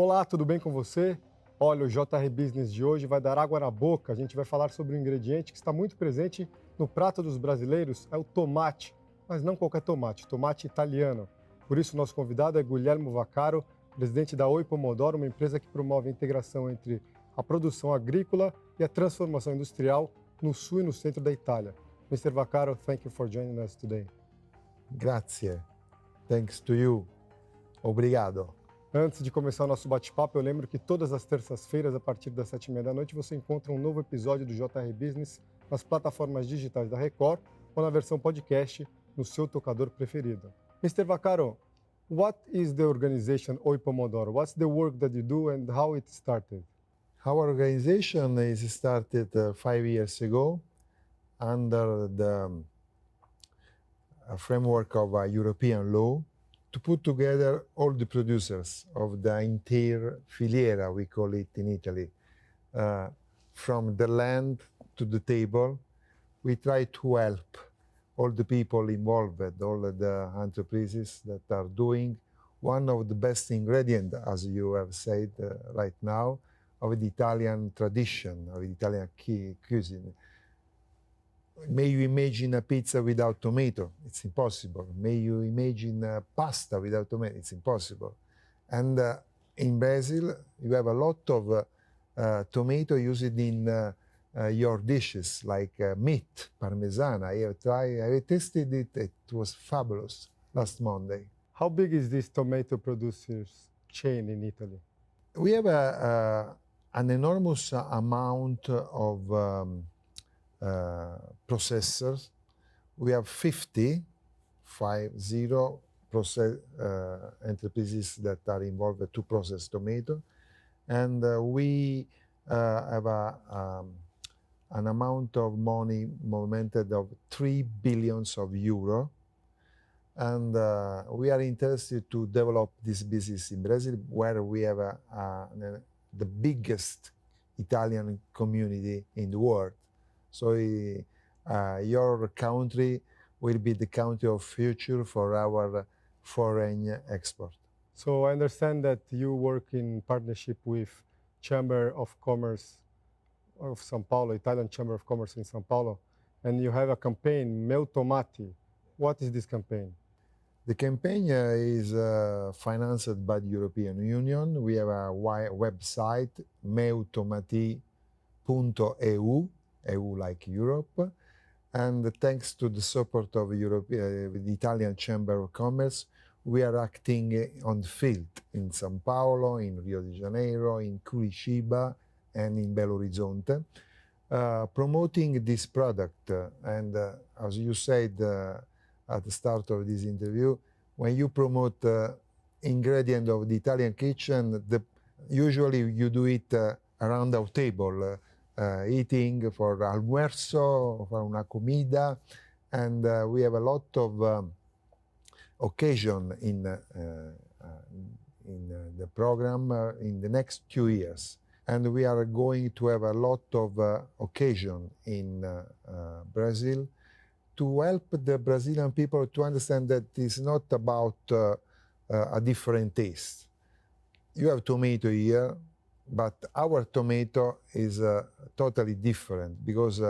Olá, tudo bem com você? Olha, o JR Business de hoje vai dar água na boca. A gente vai falar sobre um ingrediente que está muito presente no prato dos brasileiros, é o tomate. Mas não qualquer tomate, tomate italiano. Por isso, nosso convidado é Guglielmo Vaccaro, presidente da OI Pomodoro, uma empresa que promove a integração entre a produção agrícola e a transformação industrial no sul e no centro da Itália. Mr. Vaccaro, thank you for joining us today. Grazie. Thanks to you. Obrigado. Antes de começar o nosso bate-papo, eu lembro que todas as terças-feiras, a partir das 7h30 da noite, você encontra um novo episódio do JR Business nas plataformas digitais da Record ou na versão podcast no seu tocador preferido. Mr. Vaccaro, what is the organization OI Pomodoro? What's the work that you do and how it started? Our organization is started 5 years ago under the framework of a European law to put together all the producers of the entire filiera, we call it in Italy. From the land to the table, we try to help all the people involved, all the enterprises that are doing one of the best ingredients, as you have said right now, of the Italian tradition, of the Italian cuisine. May you imagine a pizza without tomato? It's impossible. May you imagine a pasta without tomato? It's impossible. And in Brazil, you have a lot of tomato used in your dishes, like meat, parmesan. I have tasted it. It was fabulous last Monday. How big is this tomato producers chain in Italy? We have an enormous amount of processors. We have 50 enterprises that are involved to process tomato, and we have an amount of money movemented of 3 billion euro, and we are interested to develop this business in Brazil, where we have the biggest Italian community in the world. So your country will be the country of future for our foreign export. So I understand that you work in partnership with Chamber of Commerce of São Paulo, Italian Chamber of Commerce in São Paulo, and you have a campaign, Meu Tomatí. What is this campaign? The campaign is financed by the European Union. We have a website, meutomatí.eu, EU like Europe, and thanks to the support of the Italian Chamber of Commerce, we are acting on the field in São Paulo, in Rio de Janeiro, in Curitiba, and in Belo Horizonte, promoting this product. And as you said at the start of this interview, when you promote ingredient of the Italian kitchen, usually you do it around our table, eating for almuerzo, for una comida, and we have a lot of occasion in the program in the next 2 years. And we are going to have a lot of occasion in Brazil to help the Brazilian people to understand that it's not about a different taste. You have tomato here, but our tomato is totally different because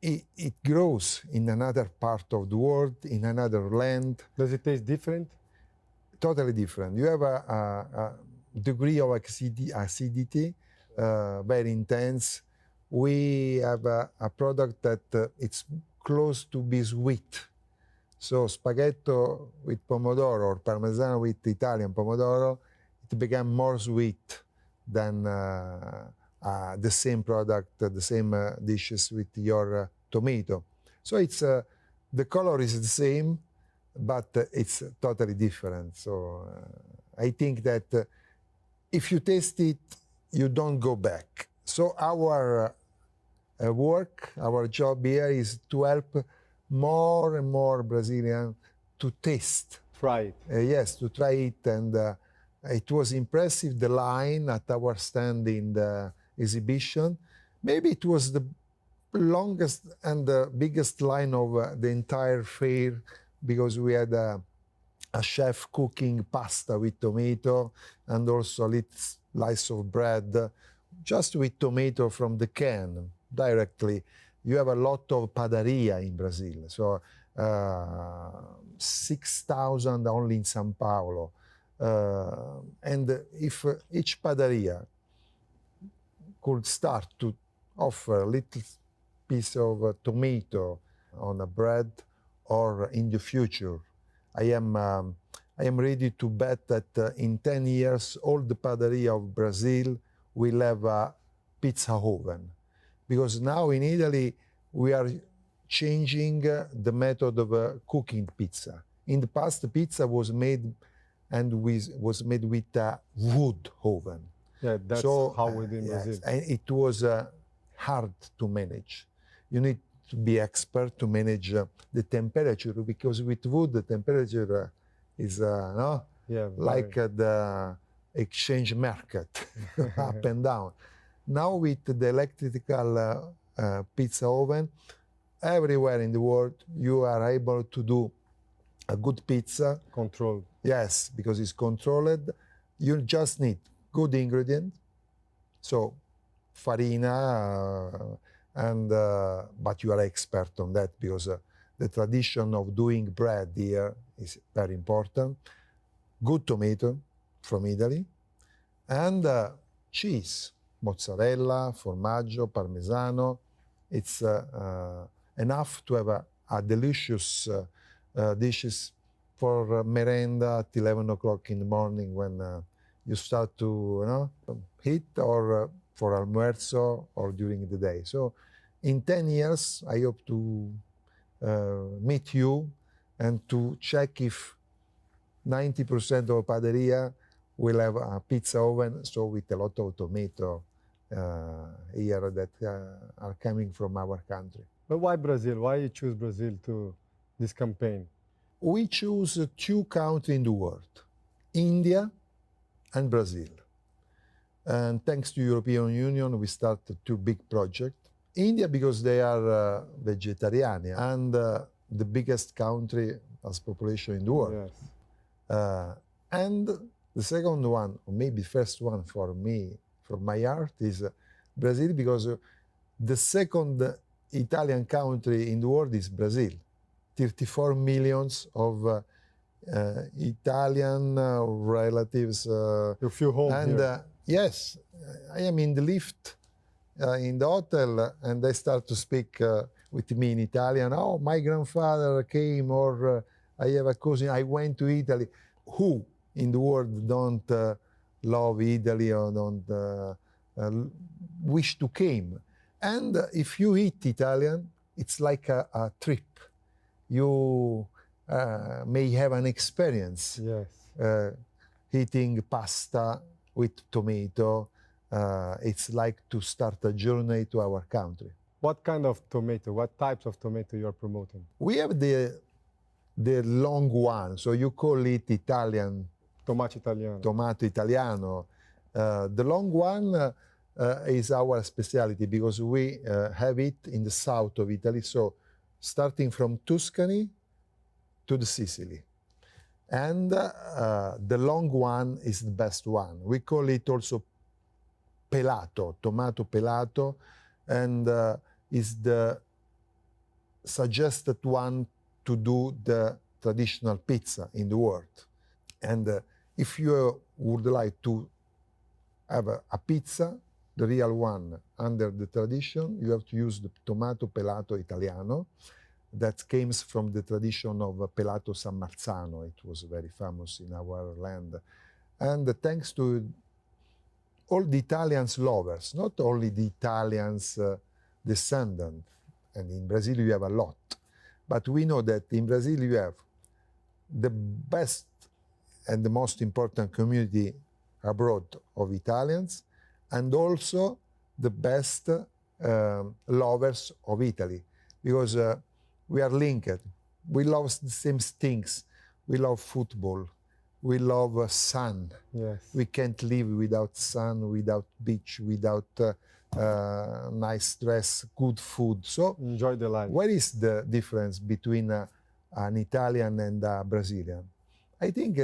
it grows in another part of the world, in another land. Does it taste different? Totally different. You have a degree of acidity, very intense. We have a product that it's close to be sweet. So spaghetti with pomodoro or parmesan with Italian pomodoro, it became more sweet than the same product, the same dishes with your tomato. So it's the color is the same, but it's totally different. So I think that if you taste it, you don't go back. So our work, our job here is to help more and more Brazilians to taste. Try it. Yes, to try it. And it was impressive, the line at our stand in the exhibition. Maybe it was the longest and the biggest line of the entire fair, because we had a chef cooking pasta with tomato and also a little slice of bread just with tomato from the can directly. You have a lot of padaria in Brazil. So 6,000 only in São Paulo. And if each padaria could start to offer a little piece of tomato on a bread, or in the future, I am ready to bet that in 10 years, all the padaria of Brazil will have a pizza oven. Because now in Italy, we are changing the method of cooking pizza. In the past, the pizza was made was made with a wood oven. Yeah, that's So, how we do in yes, Brazil. and it was hard to manage. You need to be expert to manage the temperature, because with wood the temperature is no, Yeah, like the exchange market, up and down. Now with the electrical pizza oven, everywhere in the world you are able to do a good pizza. controlled. Yes, because it's controlled. You just need good ingredient, so farina, but you are expert on that, because the tradition of doing bread here is very important. Good tomato from Italy, and cheese, mozzarella, formaggio, parmesano. It's enough to have a delicious dishes for merenda at 11 o'clock in the morning, when you start to eat, or for almuerzo, or during the day. So in 10 years, I hope to meet you and to check if 90% of padaria will have a pizza oven, so with a lot of tomato here that are coming from our country. But why Brazil? Why you choose Brazil to this campaign? We choose 2 countries in the world, India and Brazil. And thanks to European Union, we started 2 big projects. India, because they are vegetarian, and the biggest country as population in the world. Yes. And the second one, or maybe first one for me, from my heart, is Brazil, because the second Italian country in the world is Brazil. 34 millions of Italian relatives. You feel home and here. Yes, I am in the lift in the hotel, and they start to speak with me in Italian. Oh, my grandfather came, or I have a cousin, I went to Italy. Who in the world don't love Italy, or don't wish to came? And if you eat Italian, it's like a trip. You may have an experience. Yes. Eating pasta with tomato. It's like to start a journey to our country. What kind of tomato? What types of tomato you are promoting? We have the long one, so you call it Italian. Tomate italiano. Tomato italiano. The long one is our specialty, because we have it in the south of Italy, so starting from Tuscany to the Sicily. And the long one is the best one. We call it also pelato, tomato pelato, and is the suggested one to do the traditional pizza in the world. And if you would like to have a pizza, the real one, under the tradition, you have to use the tomato pelato italiano. That came from the tradition of Pelato San Marzano. It was very famous in our land. And thanks to all the Italians lovers, not only the Italians descendants, and in Brazil you have a lot, but we know that in Brazil you have the best and the most important community abroad of Italians, and also the best lovers of Italy, because we are linked. We love the same things. We love football. We love sun. Yes. We can't live without sun, without beach, without nice dress, good food. So enjoy the life. What is the difference between an Italian and a Brazilian? I think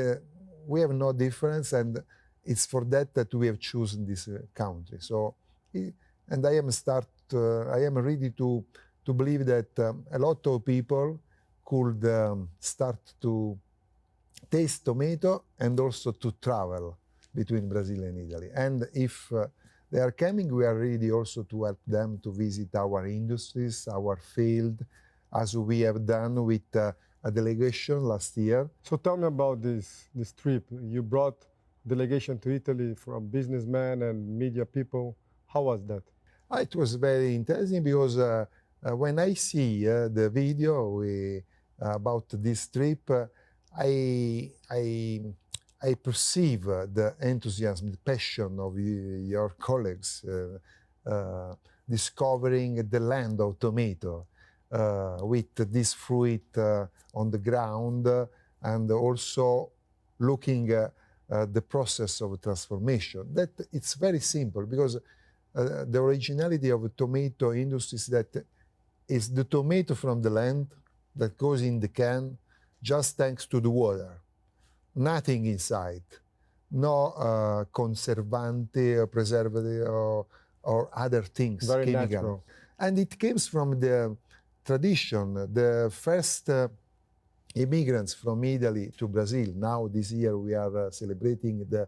we have no difference, and it's for that we have chosen this country. So, and I am ready to believe that a lot of people could start to taste tomato and also to travel between Brazil and Italy. And if they are coming, we are ready also to help them to visit our industries, our field, as we have done with a delegation last year. So tell me about this trip. You brought delegation to Italy from businessmen and media people. How was that? It was very interesting because when I see the video about this trip, I perceive the enthusiasm, the passion of your colleagues discovering the land of tomato with this fruit on the ground and also looking the process of transformation. That it's very simple because the originality of the tomato industry is that it's the tomato from the land that goes in the can just thanks to the water. Nothing inside. No conservante or preservative or other things. Very chemical. natural. And it comes from the tradition. The first immigrants from Italy to Brazil. Now this year we are celebrating the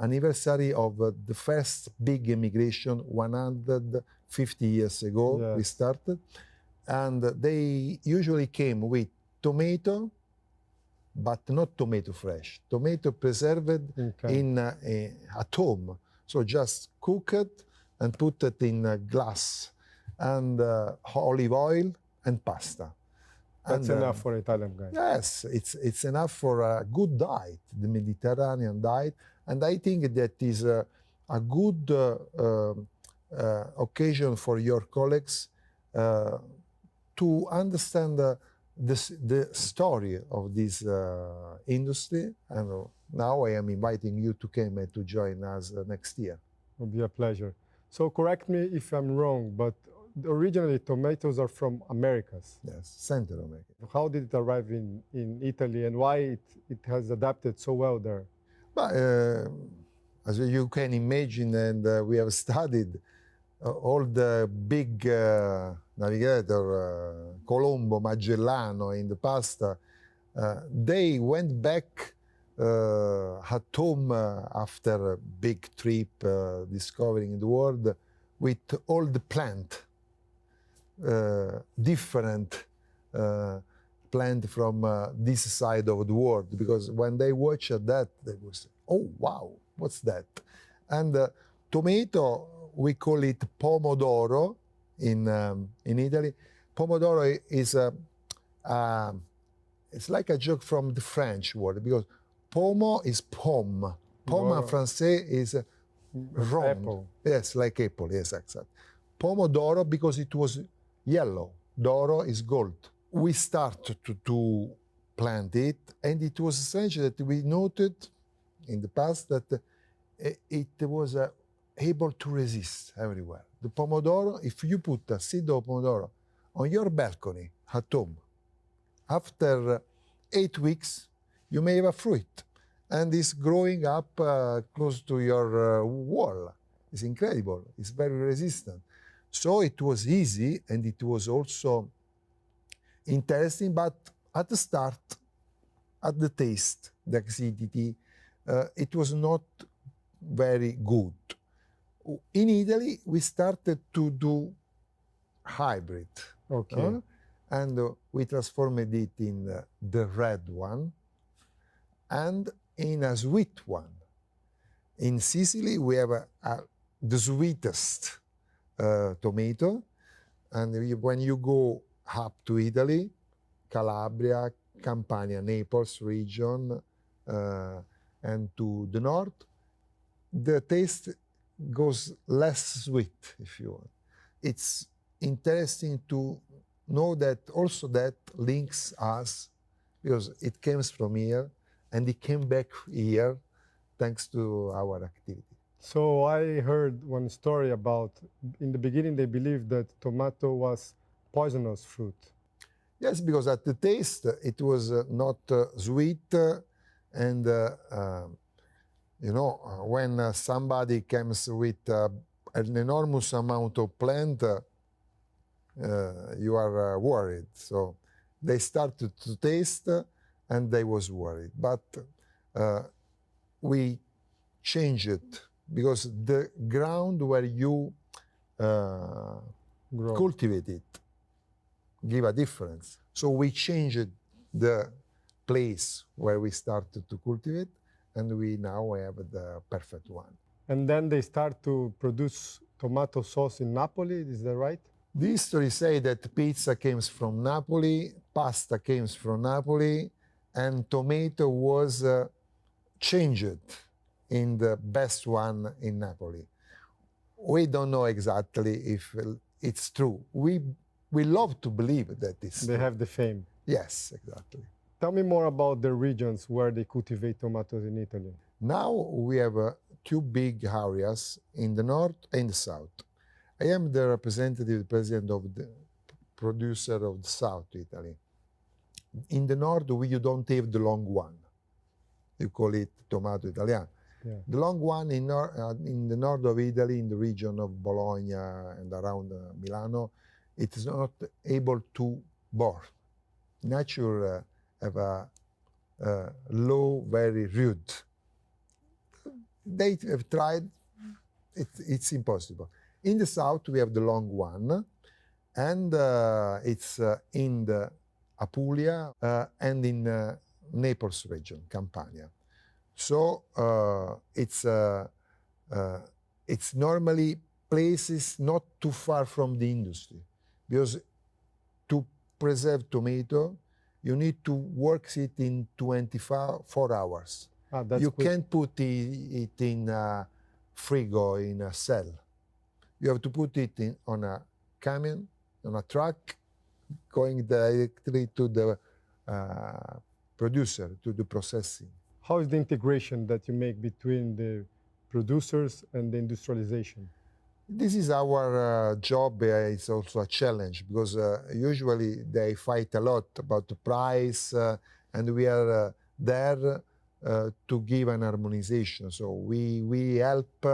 anniversary of the first big immigration 150 years ago. Yes. We started. And they usually came with tomato, but not tomato fresh, tomato preserved at home. So just cook it and put it in a glass and olive oil and pasta. That's enough for Italian guys. Yes, it's enough for a good diet, the Mediterranean diet. And I think that is a good occasion for your colleagues to understand the story of this industry. And now I am inviting you to come and to join us next year. It will be a pleasure. So correct me if I'm wrong, but originally tomatoes are from Americas. Yes, Central America. How did it arrive in Italy and why it has adapted so well there? But as you can imagine, and we have studied all the big navigator, Colombo, Magellano in the past, they went back at home after a big trip discovering the world with all the plant, different plant from this side of the world, because when they watched that, they would say, oh, wow, what's that? And tomato, we call it pomodoro in Italy. Pomodoro is it's like a joke from the French word, because pomo is pomme. Pomme en français is rond. Apple. Yes, like apple, yes, exactly. Pomodoro because it was yellow. Doro is gold. We started to plant it, and it was strange that we noted in the past that it was able to resist everywhere. The pomodoro, if you put a seed of pomodoro on your balcony at home, after 8 weeks, you may have a fruit, and it's growing up close to your wall. It's incredible. It's very resistant. So it was easy, and it was also interesting, but at the start, at the taste, the acidity, it was not very good. In Italy, we started to do hybrid. Okay. And we transformed it in the red one and in a sweet one. In Sicily, we have the sweetest tomato. And when you go up to Italy, Calabria, Campania, Naples region, and to the north, the taste goes less sweet, if you want. It's interesting to know that also that links us, because it comes from here and it came back here thanks to our activity. So I heard one story about, in the beginning they believed that tomato was poisonous fruit. Yes, because at the taste, it was not sweet. And, when somebody comes with an enormous amount of plant, you are worried. So they started to taste and they was worried. But we changed it because the ground where you cultivate it give a difference. So we changed the place where we started to cultivate, and we now have the perfect one. And then they start to produce tomato sauce in Napoli, is that right? The history say that pizza came from Napoli, pasta came from Napoli, and tomato was changed in the best one in Napoli. We don't know exactly if it's true. We love to believe that it's They true. have the fame. Yes, exactly. Tell me more about the regions where they cultivate tomatoes in Italy. Now we have two big areas in the north and the south. I am the representative president of the producer of the south Italy. In the north, you don't have the long one. You call it tomato italiano. Yeah. The long one in the north of Italy, in the region of Bologna and around Milano, it is not able to bore. Nature have a low, very rude. They have tried, it's impossible. In the south, we have the long one, and it's in the Apulia and in Naples region, Campania. So it's normally places not too far from the industry, because to preserve tomato, you need to work it in 24 hours. That's you quick. can't put it in a frigo, in a cell. You have to put it on a camion, on a truck, going directly to the producer, to the processing. How is the integration that you make between the producers and the industrialization? This is our job. It's also a challenge because usually they fight a lot about the price, and we are there to give an harmonization. So we help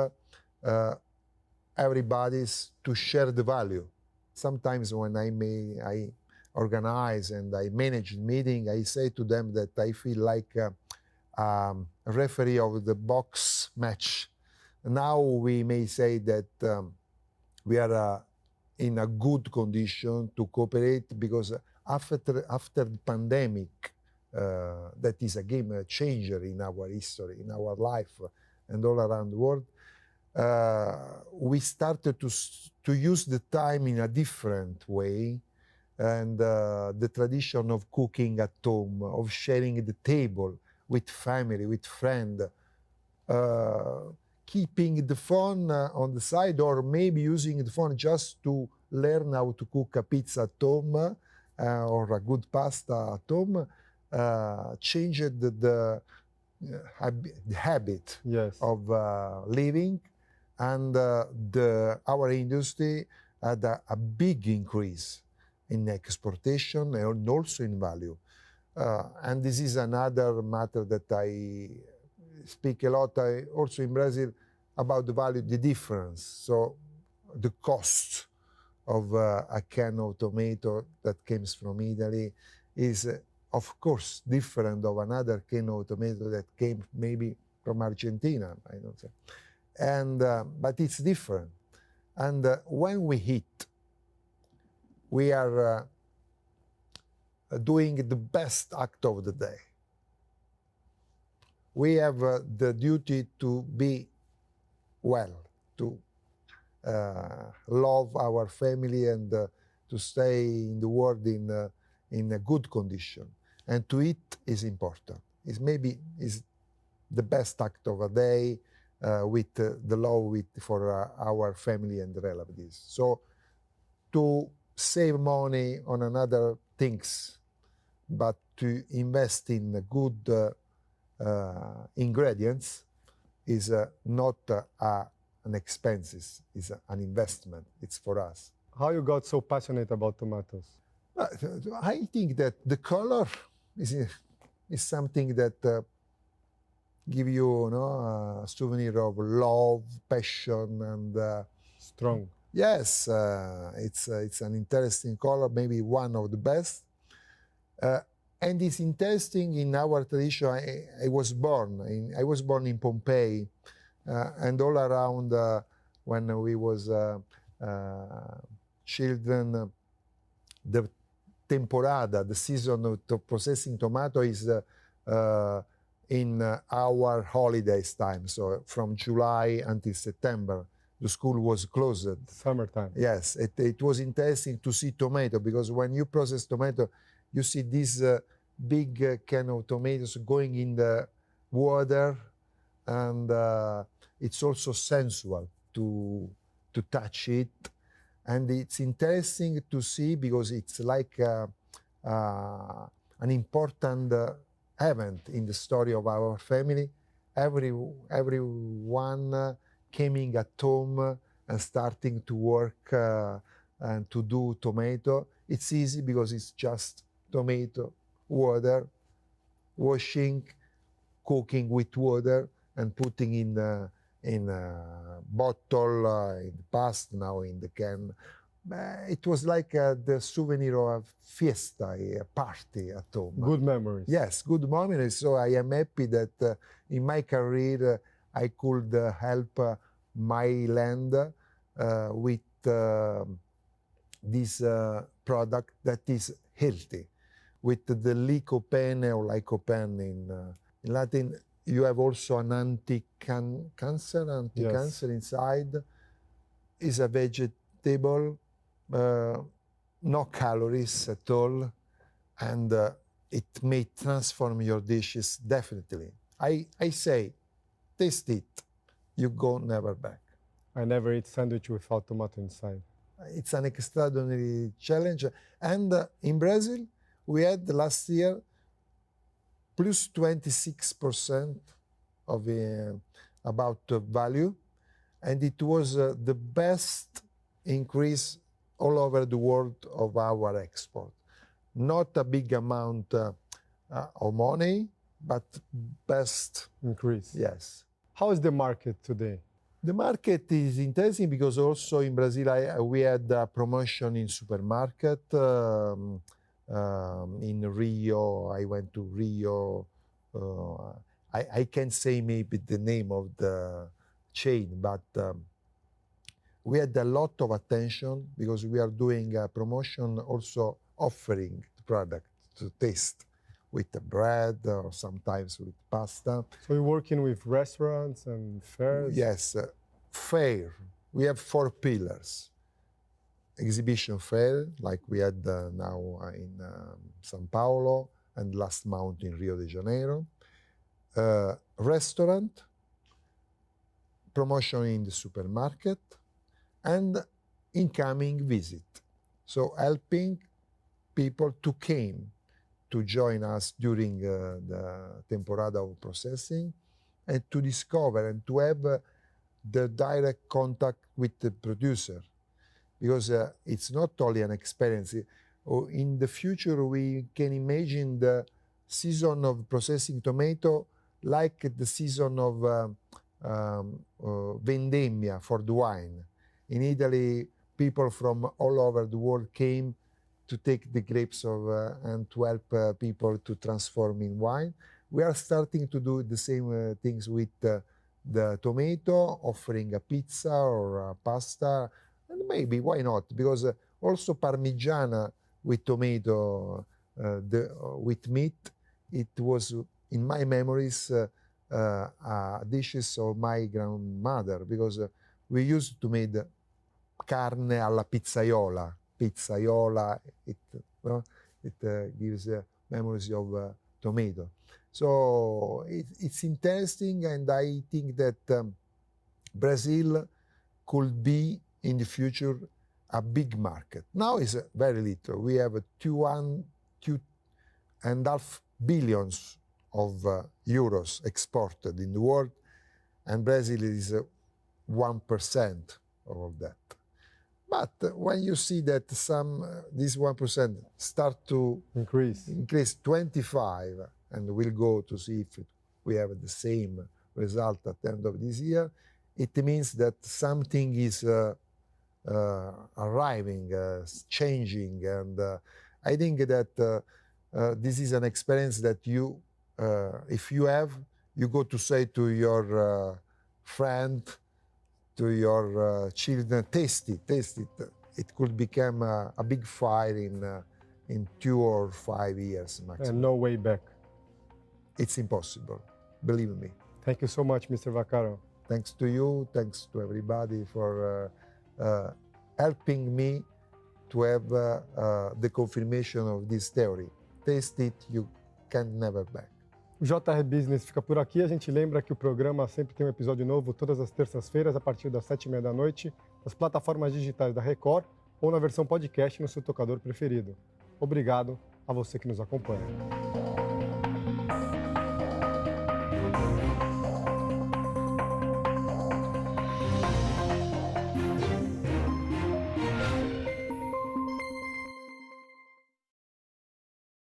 everybody to share the value. Sometimes when I organize and I manage the meeting, I say to them that I feel like a referee of the box match. Now we may say that we are in a good condition to cooperate because after the pandemic, that is a game changer in our history, in our life, and all around the world. We started to use the time in a different way, and the tradition of cooking at home, of sharing the table with family, with friends, keeping the phone on the side, or maybe using the phone just to learn how to cook a pizza at home or a good pasta at home, changed the habit Yes. of living, and our industry had a big increase in exportation and also in value. And this is another matter that I speak a lot, also in Brazil, about the value, the difference. So the cost of a can of tomato that comes from Italy is, of course, different of another can of tomato that came maybe from Argentina, I don't say. And, but it's different. And when we eat, we are doing the best act of the day. We have the duty to be well, to love our family, and to stay in the world in a good condition. And to eat is important. It's maybe is the best act of a day with the love for our family and relatives. So to save money on another things, but to invest in good ingredients is not an expense, it's an investment. It's for us. How you got so passionate about tomatoes? I think that the color is something that give you, a souvenir of love, passion, and Strong. yes, it's an interesting color, maybe one of the best. And it's interesting in our tradition. I was born in Pompeii, and all around when we was children, the temporada, the season of processing tomato is in our holidays time. So from July until September, the school was closed. Summertime. Yes, it was interesting to see tomato, because when you process tomato, you see these big can of tomatoes going in the water, and it's also sensual to touch it. And it's interesting to see because it's like an important event in the story of our family. Everyone coming at home and starting to work and to do tomato. It's easy because it's just tomato, water, washing, cooking with water, and putting in a bottle, in the past, now in the can. It was like the souvenir of a fiesta, a party at home. Good memories. Yes, good memories. So I am happy that in my career I could help my land with this product that is healthy. With the lycopene or lycopene in Latin, you have also an anti-cancer inside. Is a vegetable, no calories at all, and it may transform your dishes definitely. I say, taste it, you go never back. I never eat sandwich without tomato inside. It's an extraordinary challenge. And in Brazil, we had last year plus 26% of about value, and it was the best increase all over the world of our export. Not a big amount of money, but best Increase. Yes. How is the market today? The market is interesting because also in Brazil we had a promotion in supermarket. In Rio, I went to Rio. I can't say maybe the name of the chain, but we had a lot of attention because we are doing a promotion, also offering the product to taste with the bread or sometimes with pasta. So you're working with restaurants and fairs? Yes, fair. We have 4 pillars. Exhibition fair, like we had now in São Paulo and last month in Rio de Janeiro. Restaurant, promotion in the supermarket, and incoming visit. So helping people to came to join us during the temporada of processing and to discover and to have the direct contact with the producer. Because it's not only an experience. In the future, we can imagine the season of processing tomato like the season of vendemmia for the wine. In Italy, people from all over the world came to take the grapes and to help people to transform in wine. We are starting to do the same things with the tomato, offering a pizza or a pasta. And maybe, why not? Because also Parmigiana with tomato, with meat, it was, in my memories, dishes of my grandmother, because we used to make carne alla pizzaiola. Pizzaiola, it gives memories of tomato. So it's interesting, and I think that Brazil could be in the future a big market. Now it's very little. We have 2.5 billion of euros exported in the world, and Brazil is 1% of all that. But when you see that this 1% start to Increase. increase 25, and we'll go to see if we have the same result at the end of this year, it means that something is arriving, changing, and I think that this is an experience that you, if you have, you go to say to your friend, to your children, taste it. It could become a big fire in 2 or 5 years maximum. And no way back. It's impossible, believe me. Thank you so much, Mr. Vaccaro. Thanks to you, thanks to everybody for helping me to have the confirmation of this theory. Taste it, you can never back. O JR Business fica por aqui. A gente lembra que o programa sempre tem um episódio novo todas as terças-feiras, a partir das 7h30 da noite, nas plataformas digitais da Record ou na versão podcast no seu tocador preferido. Obrigado a você que nos acompanha.